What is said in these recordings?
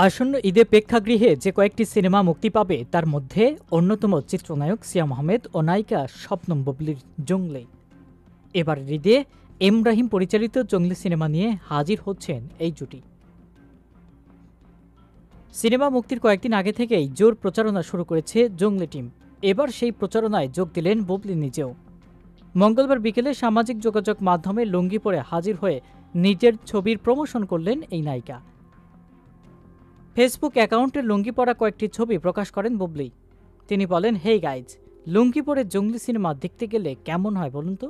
আসন্ন ঈদে প্রেক্ষাগৃহে যে কয়েকটি সিনেমা মুক্তি পাবে তার মধ্যে অন্যতম চিত্রনায়ক সিয়াম আহমেদ ও নায়িকা শবনম বুবলির জংলি। এবারের ঈদে এম রাহিম পরিচালিত জংলি সিনেমা নিয়ে হাজির হচ্ছেন এই জুটি। সিনেমা মুক্তির কয়েকদিন আগে থেকেই জোর প্রচারণা শুরু করেছে জংলি টিম। এবার সেই প্রচারণায় যোগ দিলেন বুবলি নিজেও। মঙ্গলবার বিকেলে সামাজিক যোগাযোগ মাধ্যমে লুঙ্গি পরে হাজির হয়ে নিজের ছবির প্রমোশন করলেন এই নায়িকা। ফেসবুক অ্যাকাউন্টে লুঙ্গি পরা কয়েকটি ছবি প্রকাশ করেন বুবলি। তিনি বলেন, হেই গাইজ, লুঙ্গি পরে জঙ্গলি সিনেমা দেখতে গেলে কেমন হয় বলুন তো।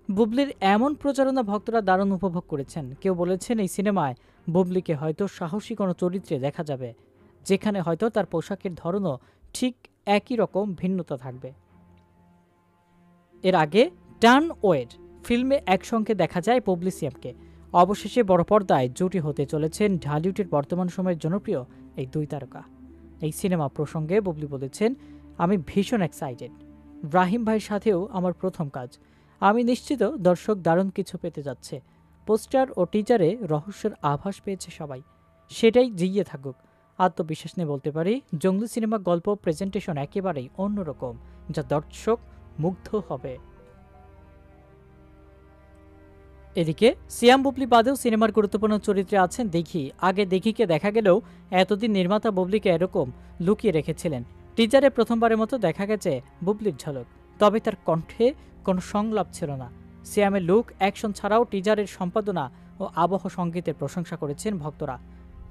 বুবলির এমন প্রচারণা ভক্তরা দারুণ উপভোগ করেছেন। কেউ বলেছেন এই সিনেমায় বুবলিকে হয়তো সাহসী কোনো চরিত্রে দেখা যাবে, যেখানে হয়তো তার পোশাকের ধরনও ঠিক একই রকম ভিন্নতা থাকবে। এর আগে টার্ন ওয়েড ফিল্মে একসঙ্গে দেখা যায় বুবলি সিয়ামকে। অবশেষে বড় পর্দায় জুটি হতে চলেছেন ঢালিউডের বর্তমান সময়ের জনপ্রিয় এই দুই তারকা। এই সিনেমা প্রসঙ্গে বুবলি বলেছেন, আমি ভীষণ এক্সাইটেড। রাহিম ভাইয়ের সাথেও আমার প্রথম কাজ। আমি নিশ্চিত দর্শক দারুণ কিছু পেতে যাচ্ছে। পোস্টার ও টিজারে রহস্যের আভাস পেয়েছে সবাই, সেটাই জিইয়ে থাকুক। আত্মবিশ্বাস নিয়ে বলতে পারি, জঙ্গলি সিনেমা গল্প প্রেজেন্টেশন একেবারেই অন্যরকম, যা দর্শক মুগ্ধ হবে। এদিকে সিয়াম বুবলি বাদেও সিনেমার গুরুত্বপূর্ণ চরিত্রে আছেন দেখি। আগে দেখিকে দেখা গেলেও এতদিন নির্মাতা বুবলিকে এরকম লুকিয়ে রেখেছিলেন। টিজারে প্রথমবারের মতো দেখা গেছে বুবলির ঝলক, তবে তার কণ্ঠে কোনো সংলাপ ছিল না। সিয়ামের লুক, অ্যাকশন ছাড়াও টিজারের সম্পাদনা ও আবহ সঙ্গীতের প্রশংসা করেছেন ভক্তরা।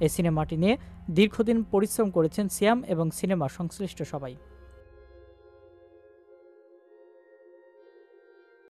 এই সিনেমাটি নিয়ে দীর্ঘদিন পরিশ্রম করেছেন সিয়াম এবং সিনেমা সংশ্লিষ্ট সবাই।